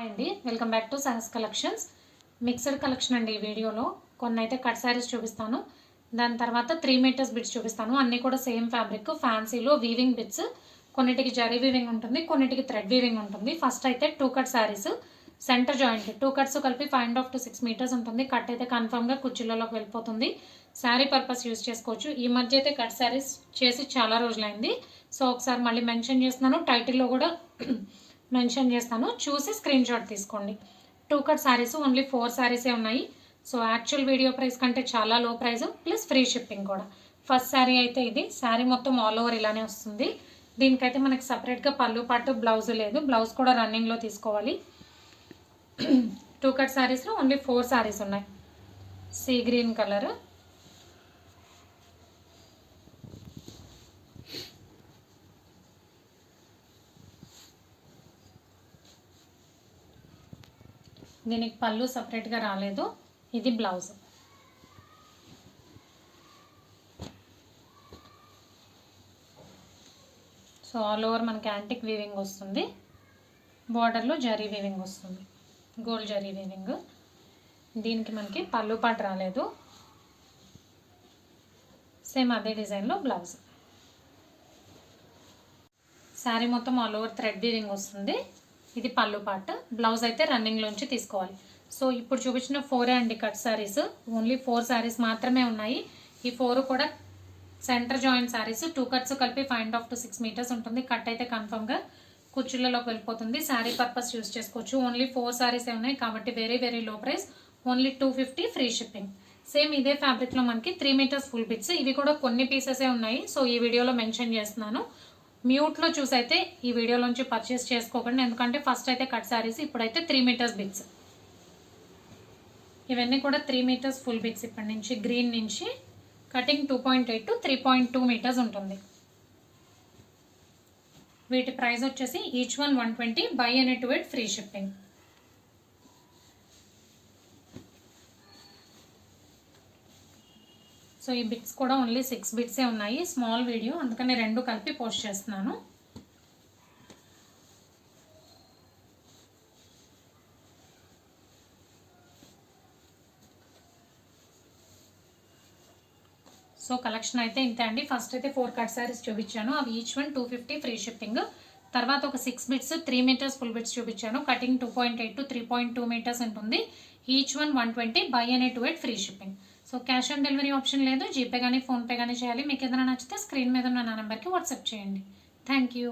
అండి, welcome back to Sahas collections. Mixed collection అండి. ఈ వీడియోలో కొన్ని అయితే కట్ శారీస్ చూపిస్తాను, దాని తర్వాత 3 మీటర్స్ బిట్స్ చూపిస్తాను. అన్నీ కూడా సేమ్ ఫ్యాబ్రిక్, ఫ్యాన్సీలో వీవింగ్ బిట్స్. కొన్నిటికి జరీ వీవింగ్ ఉంటుంది, కొన్నిటికి థ్రెడ్ వీవింగ్ ఉంటుంది. ఫస్ట్ అయితే 2 cut saris, centre joint 2 cuts కలిపి 5.5 to 6 మీటర్స్ ఉంటుంది. కట్ అయితే కన్ఫర్మ్గా కుర్చీలలోకి వెళ్ళిపోతుంది. శారీ పర్పస్ యూజ్ చేసుకోవచ్చు. ఈ మధ్య అయితే కట్ శారీస్ చేసి చాలా రోజులైంది, సో ఒకసారి మళ్ళీ మెన్షన్ చేస్తున్నాను, టైటిల్లో కూడా మెన్షన్ చేస్తాను, చూసి స్క్రీన్ షాట్ తీసుకోండి. 2 కట్ శారీస్ ఓన్లీ 4 శారీసే ఉన్నాయి. సో యాక్చువల్ వీడియో ప్రైస్ కంటే చాలా లో ప్రైస్, ప్లస్ ఫ్రీ షిప్పింగ్ కూడా. ఫస్ట్ శారీ అయితే ఇది. శారీ మొత్తం ఆల్ ఓవర్ ఇలానే వస్తుంది. దీనికైతే మనకి సపరేట్గా పళ్ళు పాటు బ్లౌజ్ లేదు, బ్లౌజ్ కూడా రన్నింగ్లో తీసుకోవాలి. 2 కట్ శారీస్లో ఓన్లీ 4 శారీస్ ఉన్నాయి. సీ గ్రీన్ కలర్, దీనికి పళ్ళు సపరేట్గా రాలేదు, ఇది బ్లౌజ్. సో ఆల్ ఓవర్ మనకి యాంటిక్ వీవింగ్ వస్తుంది, బార్డర్లో జరీ వీవింగ్ వస్తుంది, గోల్డ్ జరీ వీవింగ్. దీనికి మనకి పళ్ళు పాటు రాలేదు, సేమ్ అదే డిజైన్లో బ్లౌజ్. శారీ మొత్తం ఆల్ ఓవర్ థ్రెడ్ వీవింగ్ వస్తుంది. ఇది పళ్ళు పార్ట్, బ్లౌజ్ అయితే రన్నింగ్లోంచి తీసుకోవాలి. సో ఇప్పుడు చూపించిన 4 అండి కట్ శారీస్, ఓన్లీ 4 శారీస్ మాత్రమే ఉన్నాయి. ఈ 4 కూడా సెంటర్ జాయింట్ శారీస్, 2 కట్స్ కలిపి 5.5 to 6 మీటర్స్ ఉంటుంది. కట్ అయితే కన్ఫర్మ్గా కుర్చీలలోకి వెళ్ళిపోతుంది. శారీ పర్పస్ యూజ్ చేసుకోవచ్చు. ఓన్లీ 4 శారీసే ఉన్నాయి కాబట్టి very very low price, only 250 free shipping. Same ఇదే ఫ్యాబ్రిక్లో మనకి 3 మీటర్స్ ఫుల్ బిట్స్, ఇవి కూడా కొన్ని పీసెసే ఉన్నాయి. సో ఈ వీడియోలో మెన్షన్ చేస్తున్నాను. మ్యూట్లో చూసైతే ఈ వీడియోలోంచి పర్చేస్ చేసుకోకండి, ఎందుకంటే ఫస్ట్ అయితే కట్ శారీస్, ఇప్పుడైతే 3 మీటర్స్ బిట్స్. ఇవన్నీ కూడా 3 మీటర్స్ ఫుల్ బిట్స్. ఇప్పటి నుంచి గ్రీన్ నుంచి కటింగ్ 2.8 to 3.2 మీటర్స్ ఉంటుంది. వీటి ప్రైస్ వచ్చేసి each one 120, by any 2 at free shipping. So ఈ బిట్స్ కూడా ఓన్లీ 6 బిట్సే ఉన్నాయి. స్మాల్ వీడియో, అందుకని 2 కలిపి పోస్ట్ చేస్తున్నాను. సో కలెక్షన్ అయితే ఇంతే అండి. ఫస్ట్ అయితే 4 కట్ శారీస్ చూపించాను, అవి ఈచ్ వన్ 250 ఫ్రీ షిప్పింగ్. తర్వాత ఒక 6 బిట్స్ 3 మీటర్స్ ఫుల్ బిట్స్ చూపించాను, కటింగ్ 2.8 to 3.2 మీటర్స్ ఉంటుంది. Each one 120, by any 2 at free shipping. So cash on delivery option లేదు, జీపే కానీ ఫోన్పే కానీ చేయాలి. మీకు ఏదైనా నచ్చితే స్క్రీన్ మీద ఉన్న నా నెంబర్కి వాట్సాప్ చేయండి. Thank you.